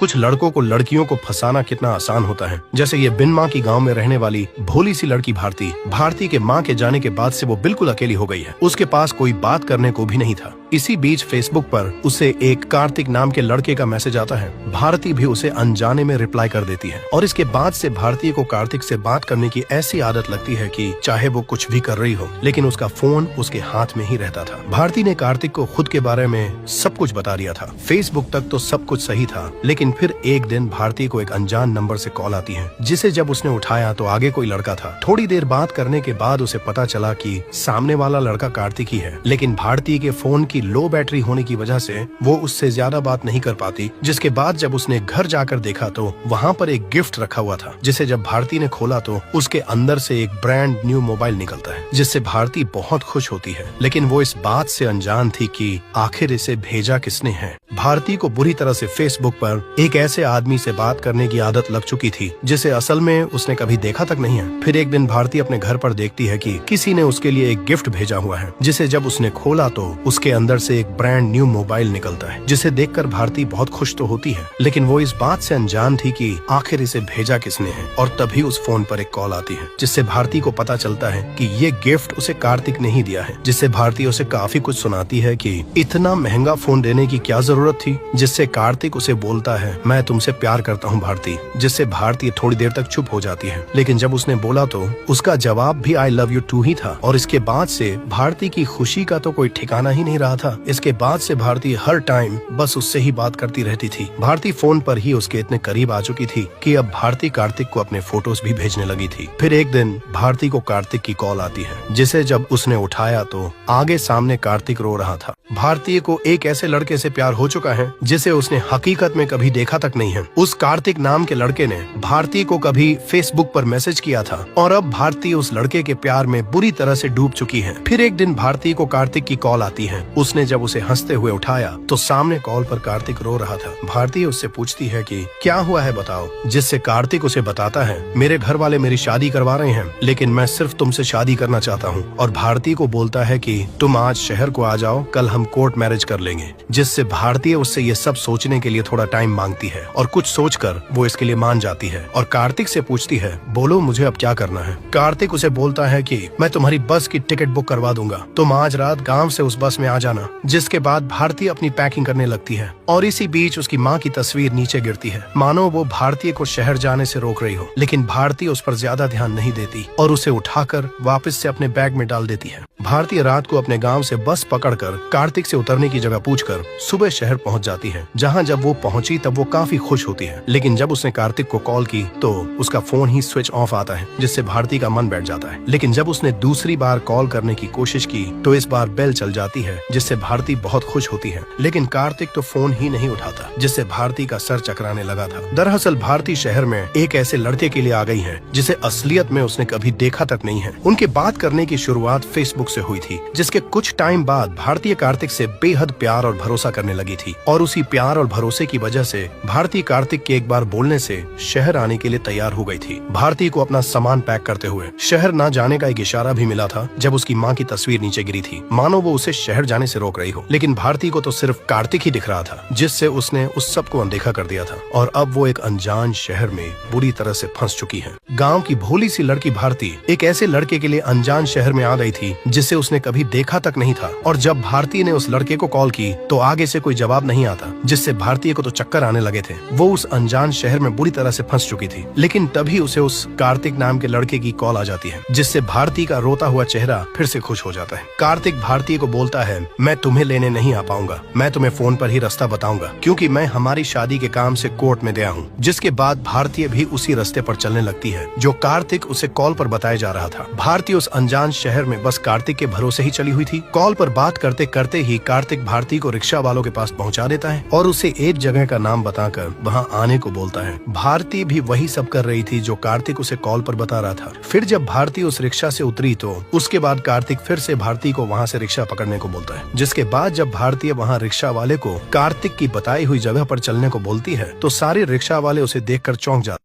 कुछ लड़कों को लड़कियों को फंसाना कितना आसान होता है। जैसे ये बिन माँ की गांव में रहने वाली भोली सी लड़की भारती के माँ के जाने के बाद से वो बिल्कुल अकेली हो गई है। उसके पास कोई बात करने को भी नहीं था। इसी बीच फेसबुक पर उसे एक कार्तिक नाम के लड़के का मैसेज आता है। भारती भी उसे अनजाने में रिप्लाई कर देती है और इसके बाद से भारती को कार्तिक से बात करने की ऐसी आदत लगती है कि चाहे वो कुछ भी कर रही हो, लेकिन उसका फोन उसके हाथ में ही रहता था। भारती ने कार्तिक को खुद के बारे में सब कुछ बता दिया था। फेसबुक तक तो सब कुछ सही था, लेकिन फिर एक दिन भारती को एक अनजान नंबर से कॉल आती है, जिसे जब उसने उठाया तो आगे कोई लड़का था। थोड़ी देर बात करने के बाद उसे पता चला कि सामने वाला लड़का कार्तिक ही है, लेकिन भारती के फोन की लो बैटरी होने की वजह से वो उससे ज्यादा बात नहीं कर पाती। जिसके बाद जब उसने घर जाकर देखा तो वहाँ पर एक गिफ्ट रखा हुआ था, जिसे जब भारती ने खोला तो उसके अंदर से एक ब्रांड न्यू मोबाइल निकलता है, जिससे भारती बहुत खुश होती है। लेकिन वो इस बात से अनजान थी कि आखिर इसे भेजा किसने है। भारती को बुरी तरह से फेसबुक पर एक ऐसे आदमी से बात करने की आदत लग चुकी थी, जिसे असल में उसने कभी देखा तक नहीं है। फिर एक दिन भारती अपने घर पर देखती है कि किसी ने उसके लिए एक गिफ्ट भेजा हुआ है, जिसे जब उसने खोला तो उसके अंदर से एक ब्रांड न्यू मोबाइल निकलता है, जिसे देखकर भारती बहुत खुश तो होती है, लेकिन वो इस बात से अनजान थी कि आखिर इसे भेजा किसने है। और तभी उस फोन पर एक कॉल आती है, जिससे भारती को पता चलता है कि ये गिफ्ट उसे कार्तिक ने ही दिया है। जिससे भारती उसे काफी कुछ सुनाती है कि इतना महंगा फोन देने की क्या जरूरत थी। जिससे कार्तिक उसे बोलता है, मैं तुमसे प्यार करता हूँ भारती। जिससे भारती थोड़ी देर तक चुप हो जाती है, लेकिन जब उसने बोला तो उसका जवाब भी आई लव यू टू ही था। और इसके बाद से भारती की खुशी का तो कोई ठिकाना ही नहीं रहा था। इसके बाद से भारती हर टाइम बस उससे ही बात करती रहती थी। भारती फोन पर ही उसके इतने करीब आ चुकी थी कि अब भारती कार्तिक को अपने फोटोज भी भेजने लगी थी। फिर एक दिन भारती को कार्तिक की कॉल आती है, जिसे जब उसने उठाया तो आगे सामने कार्तिक रो रहा था। भारती को एक ऐसे लड़के से प्यार हो चुका है जिसे उसने हकीकत में कभी देखा तक नहीं है। उस कार्तिक नाम के लड़के ने भारती को कभी फेसबुक पर मैसेज किया था और अब भारती उस लड़के के प्यार में बुरी तरह से डूब चुकी है। फिर एक दिन भारती को कार्तिक की कॉल आती है। उसने जब उसे हंसते हुए उठाया तो सामने कॉल पर कार्तिक रो रहा था। भारती उससे पूछती है कि क्या हुआ है बताओ। जिससे कार्तिक उसे बताता है, मेरे घर वाले मेरी शादी करवा रहे हैं, लेकिन मैं सिर्फ तुमसे शादी करना चाहता हूँ। और भारती को बोलता है कि तुम आज शहर को आ जाओ, कल हम कोर्ट मैरिज कर लेंगे। जिससे भारती उससे ये सब सोचने के लिए थोड़ा टाइम मांगती है और कुछ सोचकर वो इसके लिए मान जाती है और कार्तिक से पूछती है, बोलो मुझे अब क्या करना है। कार्तिक उसे बोलता है कि मैं तुम्हारी बस की टिकट बुक करवा दूंगा, तुम आज रात गांव से उस बस में आ जाना। जिसके बाद भारती अपनी पैकिंग करने लगती है और इसी बीच उसकी माँ की तस्वीर नीचे गिरती है, मानो वो भारतीय को शहर जाने से रोक रही हो। लेकिन भारती उस पर ज्यादा ध्यान नहीं देती और उसे उठाकर वापस से अपने बैग में डाल देती है। भारतीय रात को अपने गांव से बस पकड़कर कार्तिक से उतरने की जगह पूछकर सुबह शहर पहुंच जाती है, जहां जब वो पहुंची तब वो काफी खुश होती है। लेकिन जब उसने कार्तिक को कॉल की तो उसका फोन ही स्विच ऑफ आता है, जिससे भारती का मन बैठ जाता है। लेकिन जब उसने दूसरी बार कॉल करने की कोशिश की तो इस बार बेल चल जाती है, जिससे भारती बहुत खुश होती है। लेकिन कार्तिक तो फोन ही नहीं उठाता, जिससे भारती का सर चकराने लगा था। दरअसल भारती शहर में एक ऐसे लड़के के लिए आ गई है जिसे असलियत में उसने कभी देखा तक नहीं है। उनके बात करने की शुरुआत फेसबुक से हुई थी, जिसके कुछ टाइम बाद भारतीय कार्तिक से बेहद प्यार और भरोसा करने लगी थी। और उसी प्यार और भरोसे की वजह से भारती कार्तिक के एक बार बोलने से शहर आने के लिए तैयार हो गई थी। भारती को अपना सामान पैक करते हुए शहर न जाने का एक इशारा भी मिला था जब उसकी माँ की तस्वीर नीचे गिरी थी, मानो वो उसे शहर जाने से रोक रही हो। लेकिन भारती को तो सिर्फ कार्तिक ही दिख रहा था, जिससे उसने उस सब को अनदेखा कर दिया था और अब वो एक अनजान शहर में बुरी तरह से फंस चुकी है। गाँव की भोली सी लड़की भारती एक ऐसे लड़के के लिए अनजान शहर में आ गई थी जिसे उसने कभी देखा तक नहीं था। और जब भारती ने उस लड़के को कॉल की तो आगे से कोई जवाब नहीं आता, जिससे भारतीय को तो चक्कर आने लगे थे। वो उस अनजान शहर में बुरी तरह से फंस चुकी थी। लेकिन तभी उसे उस कार्तिक नाम के लड़के की कॉल आ जाती है, जिससे भारती का रोता हुआ चेहरा फिर से खुश हो जाता है। कार्तिक भारती को बोलता है, मैं तुम्हें लेने नहीं आ पाऊंगा, मैं तुम्हें फोन पर ही रास्ता बताऊंगा, क्योंकि मैं हमारी शादी के काम से कोर्ट में गया हूँ। जिसके बाद भारतीय भी उसी रास्ते पर चलने लगती है जो कार्तिक उसे कॉल पर बताया जा रहा था। भारती उस अनजान शहर में बस कार्तिक के भरोसे ही चली हुई थी। कॉल पर बात करते करते ही कार्तिक भारती को रिक्शा वालों के पास पहुंचा देता है और उसे एक जगह का नाम बताकर वहां आने को बोलता है। भारती भी वही सब कर रही थी जो कार्तिक उसे कॉल पर बता रहा था। फिर जब भारती उस रिक्शा से उतरी तो उसके बाद कार्तिक फिर से भारती को वहां से रिक्शा पकड़ने को बोलता है। जिसके बाद जब भारती वहां रिक्शा वाले को कार्तिक की बताई हुई जगह पर चलने को बोलती है तो सारे रिक्शा वाले उसे देखकर चौंक जाते